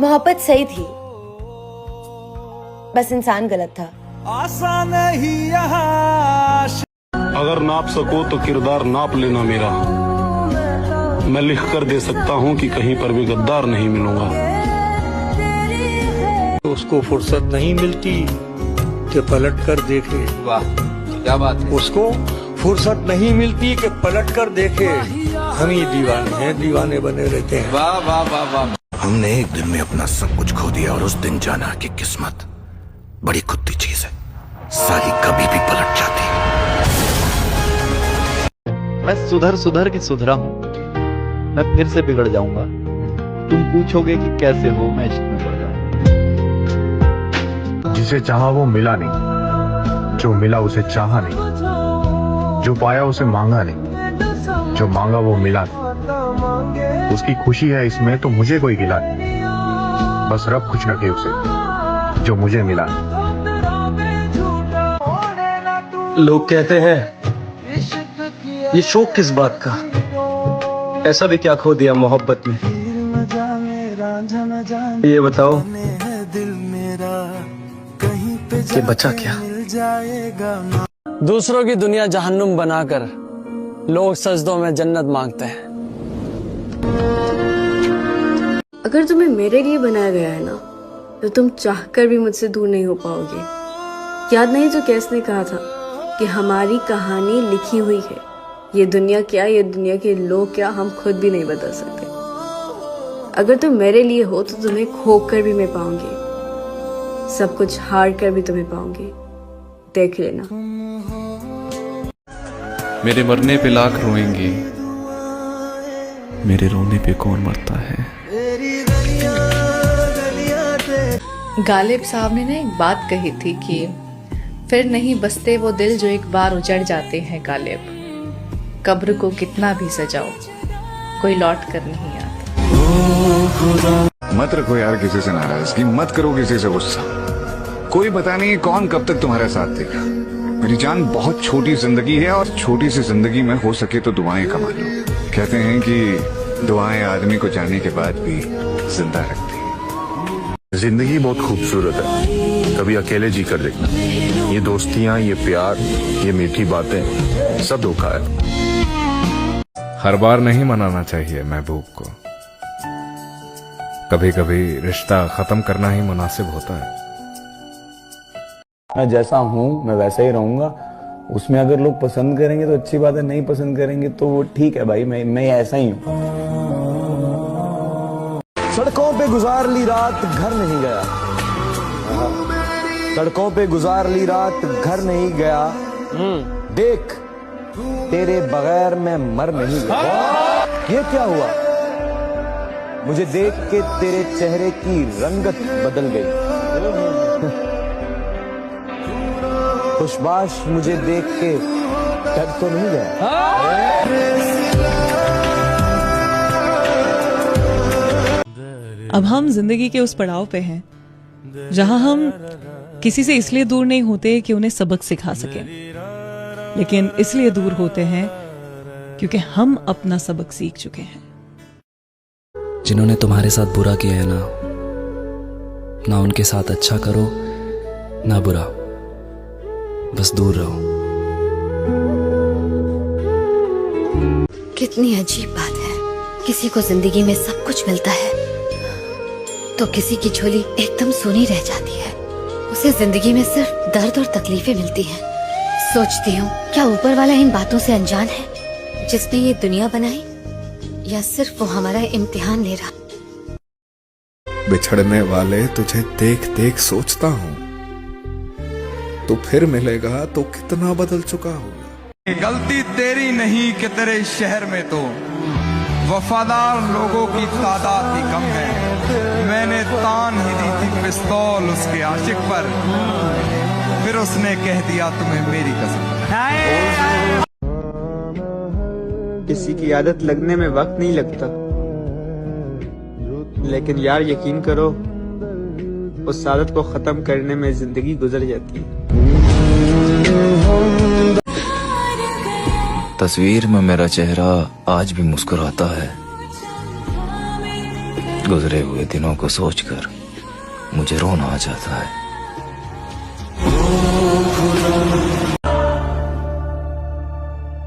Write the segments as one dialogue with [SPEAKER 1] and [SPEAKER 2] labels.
[SPEAKER 1] मोहब्बत सही थी, बस इंसान गलत था।
[SPEAKER 2] आसान ही यहाँ
[SPEAKER 3] अगर नाप सको तो किरदार नाप लेना मेरा। मैं लिख कर दे सकता हूँ कि कहीं पर भी गद्दार नहीं मिलूंगा।
[SPEAKER 4] उसको फुर्सत नहीं मिलती कि पलट कर देखे।
[SPEAKER 5] वाह क्या बात है।
[SPEAKER 4] उसको फुर्सत नहीं मिलती कि पलट कर देखे। हम ही दीवाने हैं, दीवाने बने रहते हैं।
[SPEAKER 5] वाह वाह वाह वाह।
[SPEAKER 6] हमने एक दिन में अपना सब कुछ खो दिया और उस दिन जाना कि किस्मत बड़ी कुत्ती चीज है, साली कभी भी पलट जाती है।
[SPEAKER 7] मैं सुधर सुधर के सुधरा हूँ, मैं फिर से बिगड़ जाऊंगा। तुम पूछोगे कि कैसे हो, मैं इश्क में पड़ जाऊंगा।
[SPEAKER 8] जिसे चाहा वो मिला नहीं, जो मिला उसे चाहा नहीं, जो पाया उसे मांगा नहीं, जो मांगा वो मिला नहीं। उसकी खुशी है इसमें तो मुझे कोई गिला नहीं, बस रब खुश रखे उसे जो मुझे मिला नहीं।
[SPEAKER 9] लोग कहते हैं ये शौक किस बात का, ऐसा भी क्या खो दिया मोहब्बत में। ये बताओ कि बचा क्या।
[SPEAKER 10] दूसरों की दुनिया जहन्नुम बनाकर लोग सजदों में जन्नत मांगते हैं।
[SPEAKER 11] अगर तुम्हें मेरे लिए बनाया गया है ना, तो तुम चाहकर भी मुझसे दूर नहीं हो पाओगे। याद नहीं जो कैसने कहा था कि हमारी कहानी लिखी हुई है। ये दुनिया क्या, ये दुनिया के लोग क्या, हम खुद भी नहीं बदल सकते। अगर तुम मेरे लिए हो तो तुम्हें खोकर भी मैं पाऊंगी, सब कुछ हार कर भी तुम्हें पाऊंगी, देख लेना।
[SPEAKER 12] मेरे मरने पे लाख रोएंगे, मेरे रोने पे कौन मरता है।
[SPEAKER 13] गालिब साहब ने एक बात कही थी कि फिर नहीं बसते वो दिल जो एक बार उजड़ जाते हैं गालिब। कब्र को कितना भी सजाओ, कोई लौट कर नहीं आता।
[SPEAKER 14] मत रखो यार किसी से नाराजगी, मत करो किसी से गुस्सा। कोई पता नहीं कौन कब तक तुम्हारे साथ देगा। मेरी जान, बहुत छोटी जिंदगी है और छोटी सी जिंदगी में हो सके तो दुआएं कमा लो। कहते हैं कि दुआएं आदमी को जाने के बाद भी जिंदा रखती हैं।
[SPEAKER 8] जिंदगी बहुत खूबसूरत है, कभी अकेले जी कर देखना। ये दोस्तियां, ये प्यार, ये मीठी बातें, सब धोखा है।
[SPEAKER 12] हर बार नहीं मनाना चाहिए महबूब को, कभी कभी रिश्ता खत्म करना ही मुनासिब होता है।
[SPEAKER 7] मैं जैसा हूँ मैं वैसा ही रहूंगा। उसमें अगर लोग पसंद करेंगे तो अच्छी बात है, नहीं पसंद करेंगे तो वो ठीक है भाई, मैं ऐसा ही हूँ। सड़कों पे गुजार ली रात, घर नहीं गया। सड़कों पे गुजार ली रात, घर नहीं गया। देख तेरे बगैर मैं मर नहीं गया। ये क्या हुआ? मुझे देख के तेरे चेहरे की रंगत बदल गई। खुशबाश मुझे देख के डर तो नहीं गया।
[SPEAKER 15] अब हम जिंदगी के उस पड़ाव पे हैं जहां हम किसी से इसलिए दूर नहीं होते कि उन्हें सबक सिखा सकें, लेकिन इसलिए दूर होते हैं क्योंकि हम अपना सबक सीख चुके हैं।
[SPEAKER 16] जिन्होंने तुम्हारे साथ बुरा किया है ना उनके साथ अच्छा करो ना बुरा, बस दूर रहो।
[SPEAKER 17] कितनी अजीब बात है, किसी को जिंदगी में सब कुछ मिलता है तो किसी की झोली एकदम सूनी रह जाती है। उसे जिंदगी में सिर्फ दर्द और तकलीफें मिलती हैं। सोचती हूँ क्या ऊपर वाला इन बातों से अनजान है जिसने ये दुनिया बनाई, या सिर्फ वो हमारा इम्तिहान ले रहा।
[SPEAKER 12] बिछड़ने वाले तुझे देख देख सोचता हूँ, तो फिर मिलेगा तो कितना बदल चुका होगा।
[SPEAKER 2] गलती तेरी नहीं कि तेरे शहर में तो वफादार लोगों की तादाद ही कम है। मैंने तान ही दी थी पिस्तौल उसके आशिक पर, फिर उसने कह दिया तुम्हें मेरी कसम।
[SPEAKER 18] किसी की आदत लगने में वक्त नहीं लगता, लेकिन यार यकीन करो उस आदत को खत्म करने में जिंदगी गुजर जाती है।
[SPEAKER 16] तस्वीर में मेरा चेहरा आज भी मुस्कुराता है, गुजरे हुए दिनों को सोचकर मुझे रोना आ जाता है।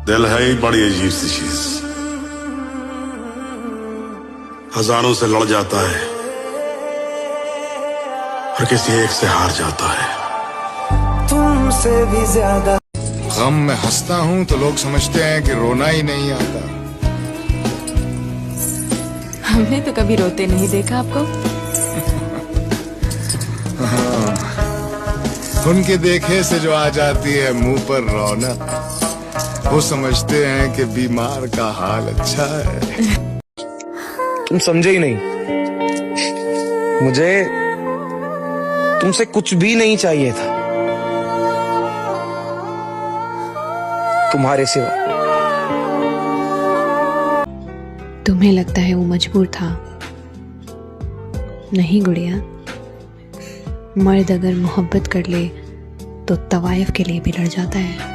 [SPEAKER 3] दिल है ही बड़ी अजीब सी चीज, हजारों से लड़ जाता है और किसी एक से हार जाता है।
[SPEAKER 12] तुमसे भी ज्यादा गम में हंसता हूं तो लोग समझते हैं कि रोना ही नहीं आता।
[SPEAKER 11] हमने तो कभी रोते नहीं देखा आपको।
[SPEAKER 12] उनके देखे से जो आ जाती है मुंह पर रौनक, वो समझते हैं कि बीमार का हाल अच्छा है।
[SPEAKER 9] तुम समझे ही नहीं, मुझे तुमसे कुछ भी नहीं चाहिए था तुम्हारे सिवा।
[SPEAKER 11] तुम्हें लगता है वो मजबूर था? नहीं गुड़िया, मर्द अगर मोहब्बत कर ले तो तवायफ के लिए भी लड़ जाता है।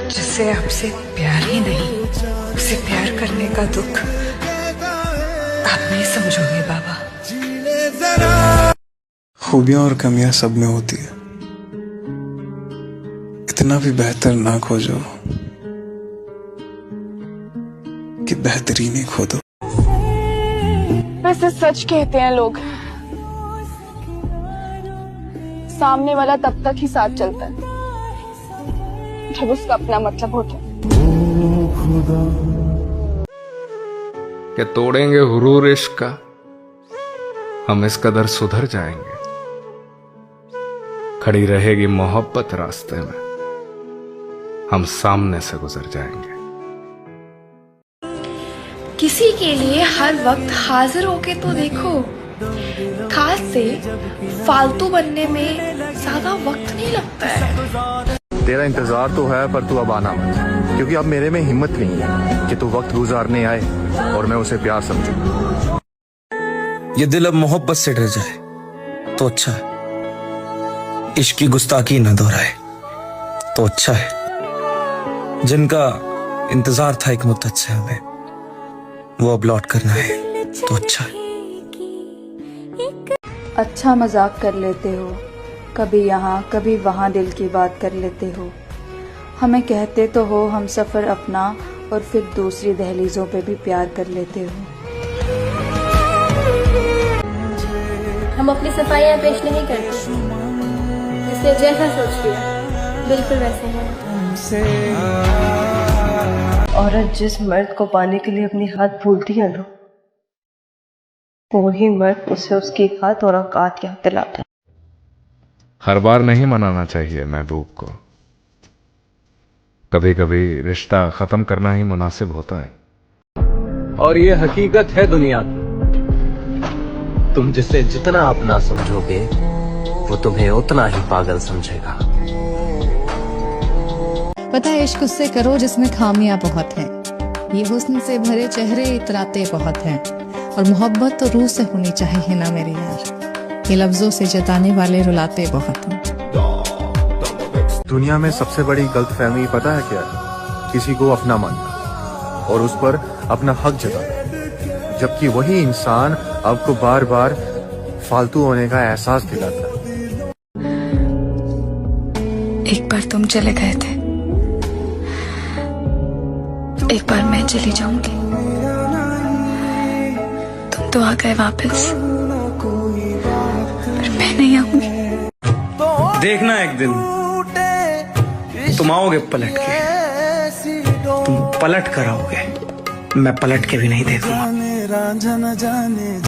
[SPEAKER 13] जिससे आपसे प्यार ही नहीं, उसे प्यार करने का दुख आप नहीं समझोगे बाबा।
[SPEAKER 12] खूबियां और कमियां सब में होती है, इतना भी बेहतर ना खोजो कि बेहतरीन ही खो दो।
[SPEAKER 11] वैसे सच कहते हैं लोग, सामने वाला तब तक ही साथ चलता है जब उसका अपना मतलब होता है।
[SPEAKER 2] क्या तोड़ेंगे हुरूर इश्क का, हम इस कदर सुधर जाएंगे। खड़ी रहेगी मोहब्बत रास्ते में, हम सामने से गुजर जाएंगे।
[SPEAKER 11] किसी के लिए हर वक्त हाजिर होके तो देखो, खास से फालतू बनने में ज्यादा वक्त नहीं लगता है।
[SPEAKER 8] तेरा इंतजार तो है पर तू अब आना मत, क्योंकि अब मेरे में हिम्मत नहीं है कि तू वक्त गुजारने आए और मैं उसे प्यार समझूं।
[SPEAKER 9] ये दिल अब मोहब्बत से डर जाए तो अच्छा है, इश्क की गुस्ताखी न दोहराए तो अच्छा है। जिनका इंतजार था एक मुद्दत से हमें, वो अब लौट करना है तो अच्छा है।
[SPEAKER 11] अच्छा मजाक कर लेते हो, कभी यहाँ कभी वहाँ दिल की बात कर लेते हो। हमें कहते तो हो हम सफ़र अपना, और फिर दूसरी दहलीजों पे भी प्यार कर लेते हो।
[SPEAKER 17] हम अपनी सफाइयाँ पेश नहीं करते, इसलिए जैसा सोच लिया बिल्कुल वैसे हैं।
[SPEAKER 11] औरत जिस मर्द को पाने के लिए अपनी हाथ भूलती है ना, वही मर्द उसे उसकी हाथ और औकात याद दिलाता है।
[SPEAKER 2] हर बार नहीं मनाना चाहिए महबूब को, कभी कभी रिश्ता खत्म करना ही मुनासिब होता है।
[SPEAKER 9] और ये हकीकत है दुनिया की, तुम जिसे जितना अपना समझोगे वो तुम्हें उतना ही पागल समझेगा।
[SPEAKER 13] पता है इश्क उससे करो जिसमें खामियां बहुत हैं, ये हुस्न से भरे चेहरे इतराते बहुत हैं, और मोहब्बत तो रूह से होनी चाहिए ना मेरे यार, ये लफ्जों से जताने वाले रुलाते बहुत हैं।
[SPEAKER 8] दुनिया में सबसे बड़ी गलतफहमी पता है क्या है? किसी को अपना मानना और उस पर अपना हक जताना, जबकि वही इंसान आपको बार बार फालतू होने का एहसास दिलाता है।
[SPEAKER 11] एक बार तुम चले गए थे, एक बार मैं चली जाऊंगी, तुम तो आ गए वापस, पर मैं नहीं आऊंगी।
[SPEAKER 9] देखना एक दिन तुम आओगे पलट के, तुम पलट कर आओगे, मैं पलट के भी नहीं देखूंगा।